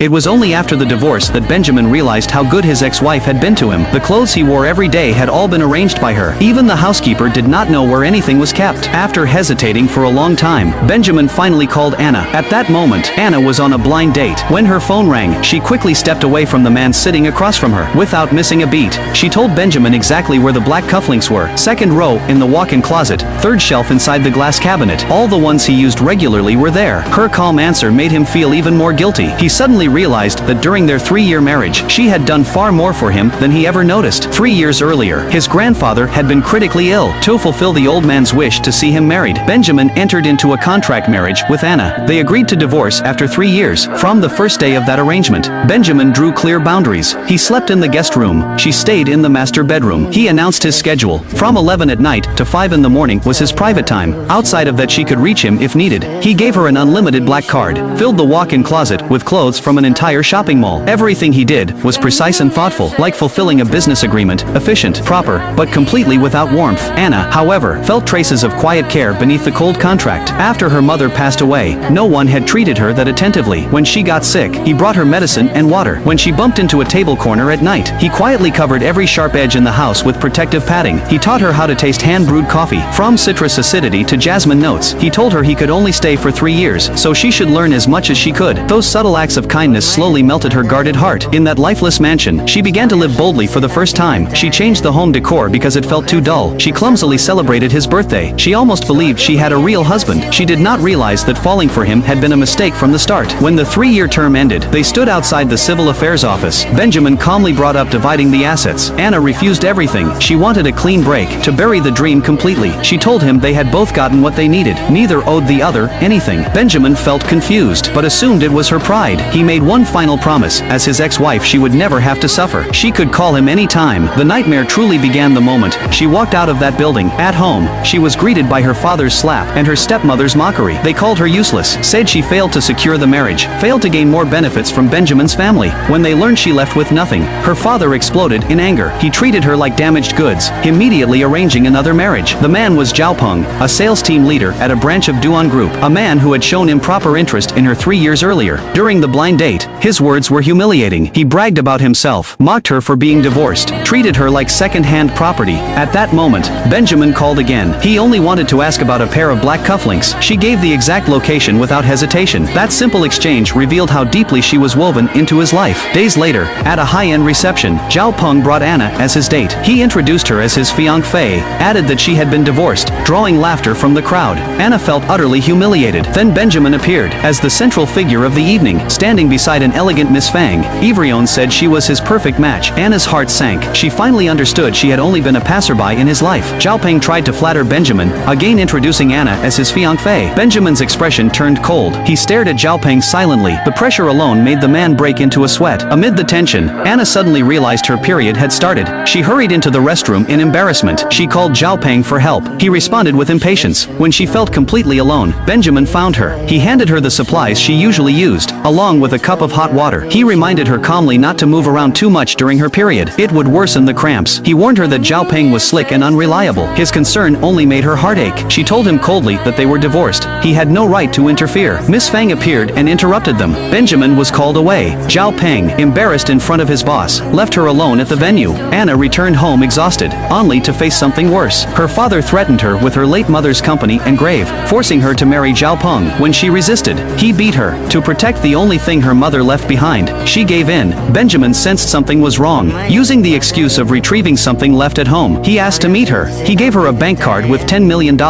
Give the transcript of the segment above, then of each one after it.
It was only after the divorce that Benjamin realized how good his ex-wife had been to him. The clothes he wore every day had all been arranged by her. Even the housekeeper did not know where anything was kept. After hesitating for a long time, Benjamin finally called Anna. At that moment, Anna was on a blind date. When her phone rang, she quickly stepped away from the man sitting across from her. Without missing a beat, she told Benjamin exactly where the black cufflinks were. Second row in the walk-in closet, third shelf inside the glass cabinet. All the ones he used regularly were there. Her calm answer made him feel even more guilty. He suddenly realized that during their 3-year marriage, she had done far more for him than he ever noticed. 3 years earlier, his grandfather had been critically ill. To fulfill the old man's wish to see him married, Benjamin entered into a contract marriage with Anna. They agreed to divorce after 3 years. From the first day of that arrangement, Benjamin drew clear boundaries. He slept in the guest room. She stayed in the master bedroom. He announced his schedule. From 11 at night to 5 in the morning was his private time. Outside of that, she could reach him if needed. He gave her an unlimited black card, filled the walk-in closet with clothes from an entire shopping mall. Everything he did was precise and thoughtful, like fulfilling a business agreement, efficient, proper, but completely without warmth. Anna, however, felt traces of quiet care beneath the cold contract. After her mother passed away, no one had treated her that attentively. When she got sick, he brought her medicine and water. When she bumped into a table corner at night, he quietly covered every sharp edge in the house with protective padding. He taught her how to taste hand-brewed coffee, from citrus acidity to jasmine notes. He told her he could only stay for 3 years, so she should learn as much as she could. Those subtle acts of kindness slowly melted her guarded heart. In that lifeless mansion, she began to live boldly for the first time. She changed the home decor because it felt too dull. She clumsily celebrated his birthday. She almost believed she had a real husband. She did not realize that falling for him had been a mistake from the start. When the 3-year term ended, they stood outside the civil affairs office. Benjamin calmly brought up dividing the assets. Anna refused everything. She wanted a clean break, to bury the dream completely. She told him they had both gotten what they needed. Neither owed the other anything. Benjamin felt confused, but assumed it was her pride. He made one final promise. As his ex-wife, she would never have to suffer. She could call him any time. The nightmare truly began the moment she walked out of that building. At home, she was greeted by her father's slap and her stepmother's mockery. They called her useless, said she failed to secure the marriage, failed to gain more benefits from Benjamin's family. When they learned she left with nothing, her father exploded in anger. He treated her like damaged goods, immediately arranging another marriage. The man was Zhao Peng, a sales team leader at a branch of Duan Group, a man who had shown improper interest in her 3 years earlier. During the blind date, his words were humiliating. He bragged about himself, mocked her for being divorced, treated her like second-hand property. At that moment, Benjamin called again. He only wanted to ask about a pair of black cufflinks. She gave the exact location without hesitation. That simple exchange revealed how deeply she was woven into his life. Days later, at a high-end reception, Zhao Peng brought Anna as his date. He introduced her as his fiancée, added that she had been divorced, drawing laughter from the crowd. Anna felt utterly humiliated. Then Benjamin appeared, as the central figure of the evening, standing beside an elegant Miss Fang. Ivrion said she was his perfect match. Anna's heart sank. She finally understood she had only been a passerby in his life. Zhao Peng tried to flatter Benjamin, again introducing Anna as his fiancée. Benjamin's expression turned cold. He stared at Zhao Peng silently. The pressure alone made the man break into a sweat. Amid the tension, Anna suddenly realized her period had started. She hurried into the restroom in embarrassment. She called Zhao Peng for help. He responded with impatience. When she felt completely alone, Benjamin found her. He handed her the supplies she usually used, along with a cup of hot water. He reminded her calmly not to move around too much during her period. It would worsen the cramps. He warned her that Zhao Peng was slick and unreliable. His concern only made her heart ache. She told him coldly that they were divorced. He had no right to interfere. Miss Fang appeared and interrupted them. Benjamin was called away. Zhao Peng, embarrassed in front of his boss, left her alone at the venue. Anna returned home exhausted, only to face something worse. Her father threatened her with her late mother's company and grave, forcing her to marry Zhao Peng. When she resisted, he beat her. To protect the only thing her mother left behind, she gave in. Benjamin sensed something was wrong. Using the excuse of retrieving something left at home, he asked to meet her. He gave her a bank card with $10 million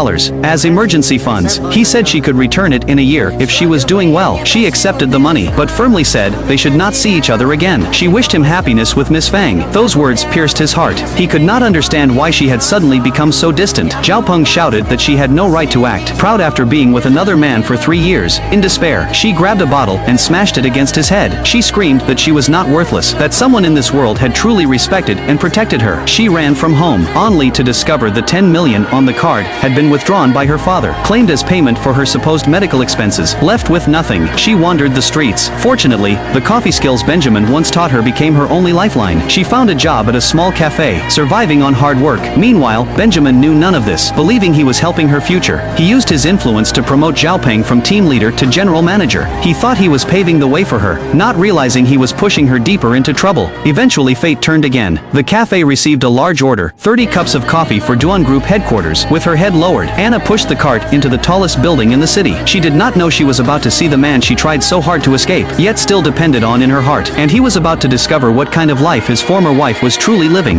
as emergency funds. He said she could return it in a year if she was doing well. She accepted the money, but firmly said they should not see each other again. She wished him happiness with Miss Fang. Those words pierced his heart. He could not understand why she had suddenly become so distant. Zhao Peng shouted that she had no right to act proud after being with another man for 3 years. In despair, she grabbed a bottle and smashed it against his head. She screamed that she was not worthless, that someone in this world had truly respected and protected her. She ran from home, only to discover the 10 million on the card had been withdrawn by her father, claimed as payment for her supposed medical expenses. Left with nothing, she wandered the streets. Fortunately, the coffee skills Benjamin once taught her became her only lifeline. She found a job at a small cafe, surviving on hard work. Meanwhile, Benjamin knew none of this. Believing he was helping her future, he used his influence to promote Zhao Peng from team leader to general manager. He thought he was paving the way way for her, not realizing he was pushing her deeper into trouble. Eventually fate turned again. The cafe received a large order, 30 cups of coffee for Duan Group headquarters. With her head lowered, Anna pushed the cart into the tallest building in the city. She did not know she was about to see the man she tried so hard to escape, yet still depended on in her heart, and he was about to discover what kind of life his former wife was truly living.